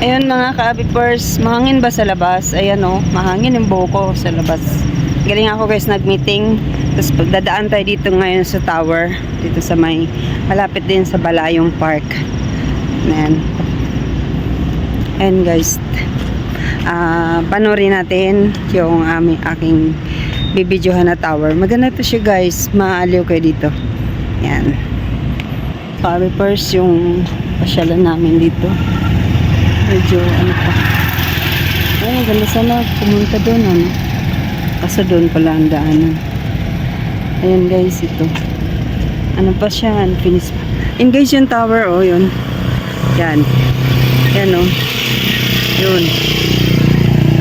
Ayun mga ka-abipers, mahangin ba sa labas? Ayan o, mahangin yung buho ko sa labas. Galing ako guys, nag-meeting. Tapos pagdadaan tayo dito ngayon sa tower. Dito sa may, malapit din sa Balayong Park. Ayan. Ayan guys. Panoorin natin yung aking bibidyohan na tower. Maganda to siya guys. Maaliw kayo dito. Ayan. Ka-abipers, yung pasyalan namin dito. Medyo ano pa. Ay, maganda sana pumunta doon, ano. Kaso doon pala ang daanan. Ayan guys, ito. Ano pa siya, unfinished pa. Ayan guys, yung tower, oh, yun. Yan. Yan, oh. Yun.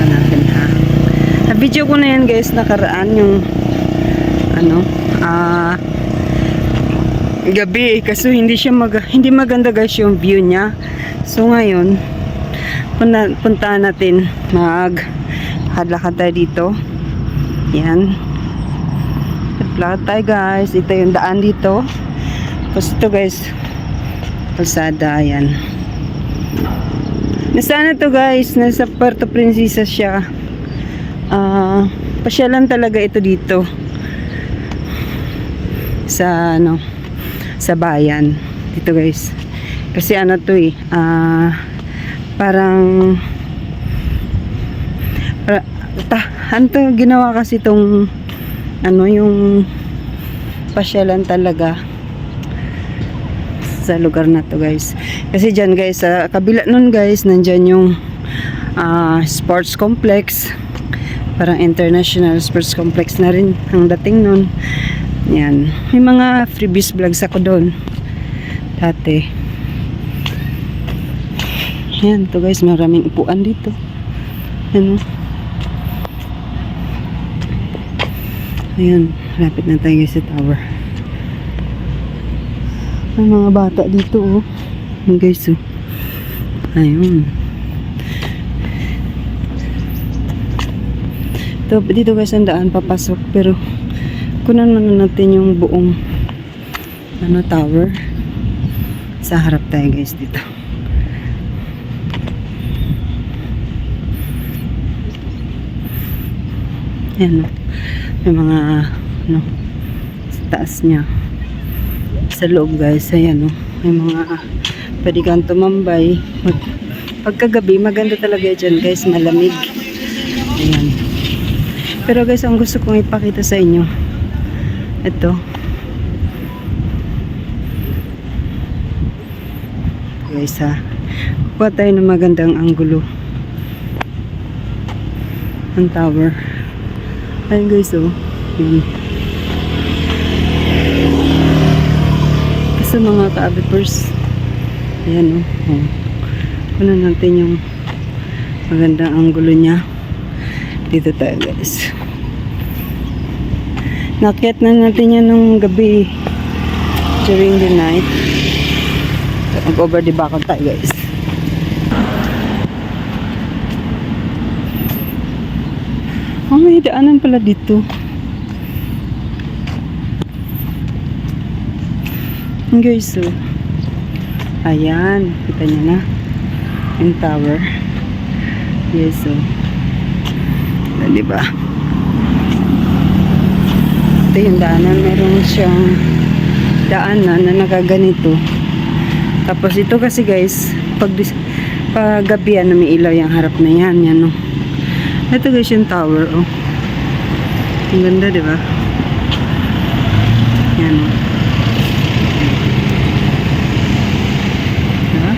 Hanapin ha. Na-video ko na yan guys, nakaraan yung ano, gabi. Kaso hindi siya hindi maganda guys yung view niya. So ngayon, puntahan natin, maghadlakad tayo dito. Yan, hadlakad tayo guys. Ito yung daan dito. Tapos ito guys, kalsada. Yan, nasaan na to guys, nasa Puerto Princesa siya. Pasyalan talaga ito dito sa ano, sa bayan dito guys. Kasi ano to eh, parang anto ginawa kasi tong ano, yung pasyalan talaga sa lugar na to guys. Kasi dyan guys, sa kabila nun guys, nandyan yung sports complex, parang international sports complex na rin ang dating nun. Yan, may mga freebies vlogs ako doon dati. Yan to guys, maraming upuan dito. Ano? Ayan, lapit na tayo sa tower. May mga bata dito oh. Ayan guys oh. Ayun. Dito guys ang daan papasok, pero kunan muna natin yung buong ano, tower. Sa harap tayo guys dito. Ayan, may mga ano, sa taas niya, sa loob guys. Ayan, may mga pwede kang tumambay pagkagabi. Maganda talaga dyan guys, malamig. Ayan. Pero guys, ang gusto kong ipakita sa inyo, ito guys ha, kuha tayo ng magandang anggulo ang tower. Ayun guys oh. Yun. Kasi mga ka-abipers, ayan oh. Kunan natin yung magandang anggulo niya. Dito tayo guys. Nakyat na natin yan nung gabi, during the night. Mag-over the back tayo guys. Oh, may daanan pala dito. Guys, so ayan, kita nyo na yung tower. Yes, so diba, ito yung daanan. Meron siyang daanan na nakaganito. Tapos ito kasi guys, pag gabi ano, may ilaw yung harap na yan. Yan oh. Ito guys yung tower oh. Ang ganda diba? Yan oh. Diba?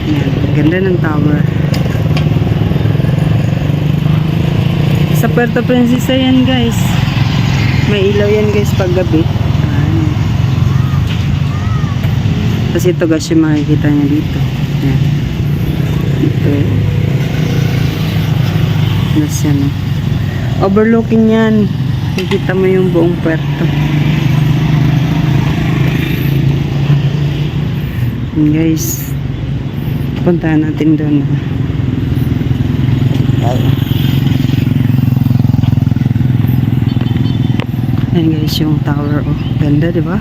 Yan, ganda ng tower. Sa Puerto Princesa yan guys. May ilaw yan guys pag gabi. Tapos ito guys yung makikita niya dito. Yan. Ito. Nas yan. Overlooking yan. Nakikita mo yung buong puerto. And guys, puntahan natin doon. Ayan guys yung tower oh. Ganda diba?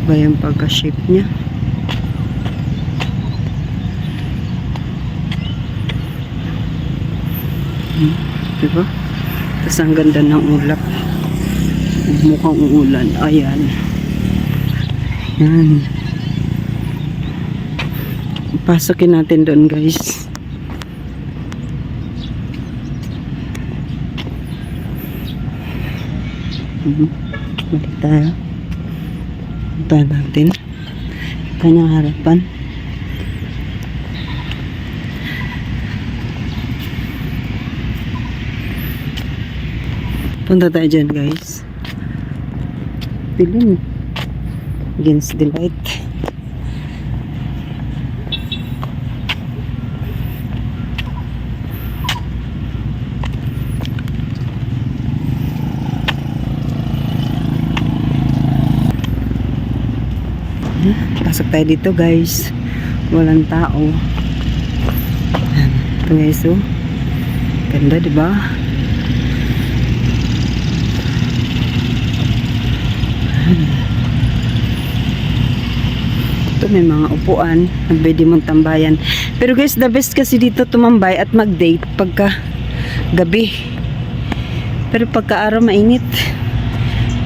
Ba yung pagka-shape niya. Diba? Tapos ang ganda ng ulap. Mukhang uulan. Ayan. Yan. Pasokin natin doon, guys. Balik tayo. Punta natin. Kanyang harapan. Punta tayo dyan, guys. Dilim. Against the light. Pasok tayo dito, guys. Walang tao. Ito, guys, oh. Ganda, diba? Ito, may mga upuan. Pwede mong tambayan. Pero, guys, the best kasi dito tumambay at mag-date pagka gabi. Pero pagka araw mainit.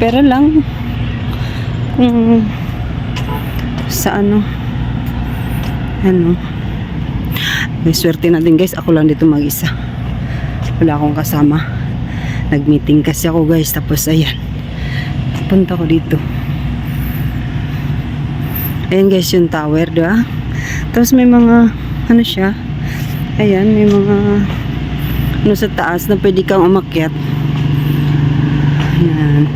Pero lang kung sa ano may swerte na din, guys. Ako lang dito mag-isa, wala akong kasama. Nag-meeting kasi ako, guys. Tapos ayan, punta ko dito. Ayan, guys, yung tower, diba? Tapos may mga ano siya, ayan, may mga ano sa taas na pwede kang umakyat. Ayan.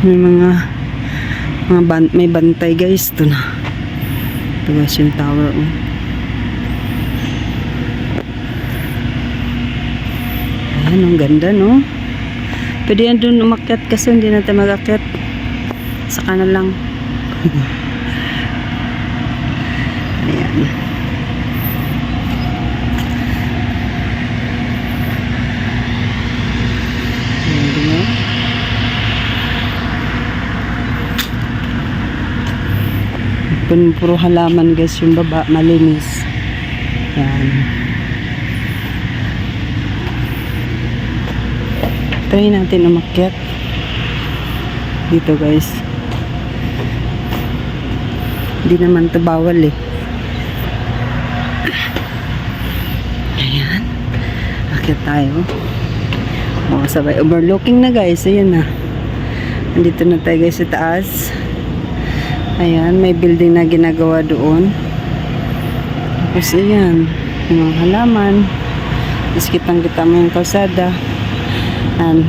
May may bantay, guys. Ito na. Ito, guys, yung tower. Ayan, ang ganda, no? Pwede yan dun umakyat kasi hindi natin mag-akyat. Saka na lang. Ayan. Ayan, diba? Puro halaman, guys, yung baba, malinis. Yan. Try natin umakyat dito, guys. Hindi naman ito bawal, eh. Ayan. Akyat tayo. O, sabay overlooking na, guys. Ayan na. Nandito na tayo, guys, sa taas. Ayan, may building na ginagawa doon. Tapos ayan, yung mga halaman. Tapos kitang-kita mo yung kalsada. And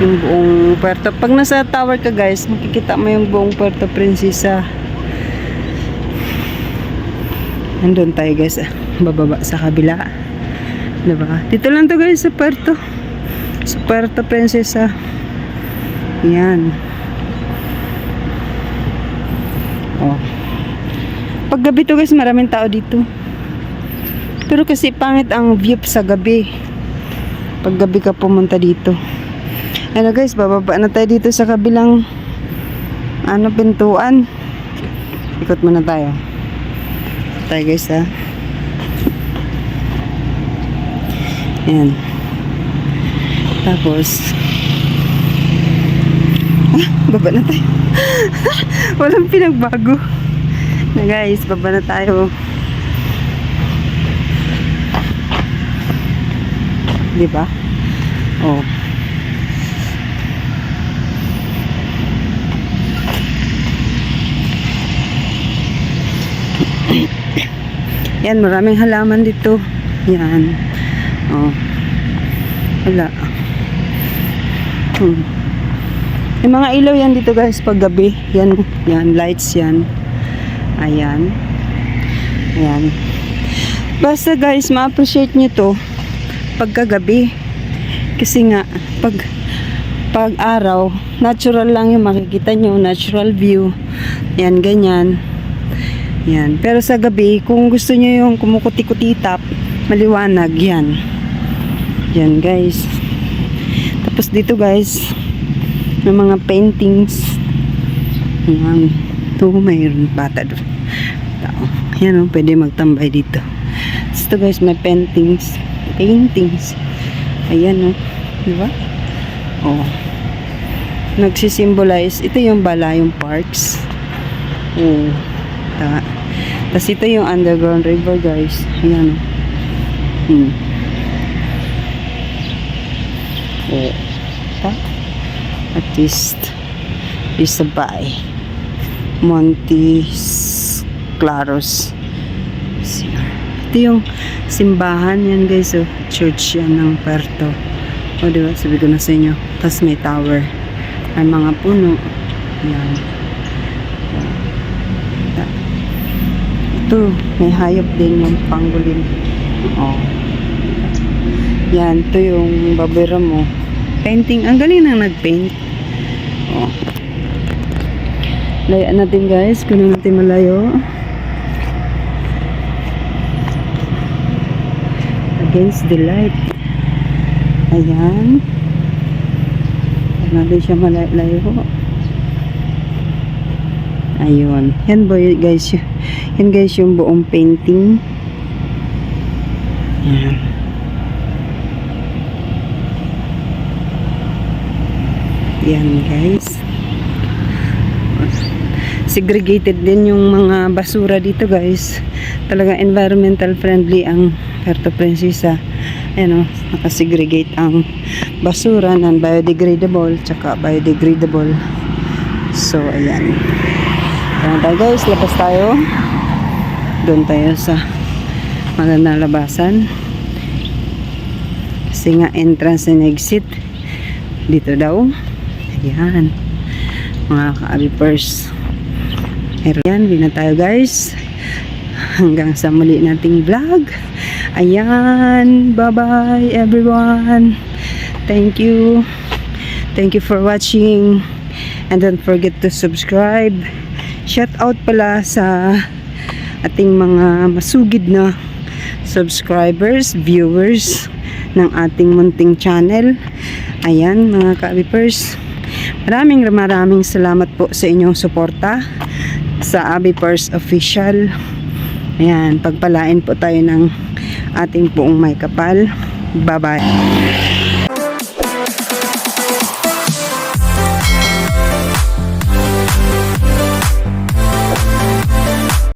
yung buong Puerto. Pag nasa tower ka, guys, makikita mo yung buong Puerto Princesa. Nandun tayo, guys. Bababa sa kabila. Diba? Dito lang to, guys, sa Puerto. Sa Puerto Princesa. Ayan. Oh. Pag gabi to, guys, maraming tao dito. Pero kasi pangit ang view sa gabi. Pag gabi ka pumunta dito. Ano, guys, bababa na tayo dito sa kabilang pintuan. Ikot muna tayo. Tayo, guys, ha. Ayan. Tapos baba na tayo. Walang pinagbago na, guys. Baba na tayo. Diba? Oh. Yan, maraming halaman dito. Yan. Oh. Wala. Yung mga ilaw yan dito, guys, pag gabi. Yan, yan, lights yan. Ayan. Ayan. Basta, guys, ma-appreciate nyo to pagkagabi. Kasi nga, pag araw, natural lang yung makikita nyo, natural view. Yan, ganyan. Yan. Pero sa gabi, kung gusto nyo yung kumukuti-kutitap, maliwanag, yan. Yan, guys. Tapos dito, guys, may mga paintings. Ayan. Ito, mayroon bata doon. Tao. Yan o, pwede magtambay dito. Ito guys, may paintings. Ayan o. Diba? Oh. Nagsisimbolize. Ito yung Balayong Parks. Oh. Tapos ito yung underground river guys. Ayan o. Oh. At least Isabay Montes Claros. Ito yung simbahan yan guys, oh. Church yan ng Puerto. O diba, sabi ko na sa inyo. Tapos may tower. May mga puno. Yan. Ito, may hayop din yung pangolin. Oh. Yan, ito yung babera mo. Painting, ang galing nang nag-paint. Oh. Layaan natin guys, kung natin malayo. Against the light. Ayan. Natin siya malayo. Ayun. Yan boy guys. Yan guys yung buong painting. Ayan. Yan guys. Segregated din yung mga basura dito guys. Talagang environmental friendly ang Puerto Princesa. Ayan o, nakasegregate ang basura ng biodegradable tsaka biodegradable. So ayan. Ayan tayo guys, labas tayo. Doon tayo sa magandang labasan. Kasi nga entrance and exit dito daw. Ayan. Mga ka-abipers. Ayan, bina tayo guys. Hanggang sa muli nating vlog. Ayan. Bye-bye everyone. Thank you. Thank you for watching. And don't forget to subscribe. Shout out pala sa ating mga masugid na subscribers, viewers ng ating munting channel. Ayan mga ka-abipers. Maraming salamat po sa inyong suporta sa Abipers Official. Ayan, pagpalain po tayo ng ating buong may kapal. Bye-bye.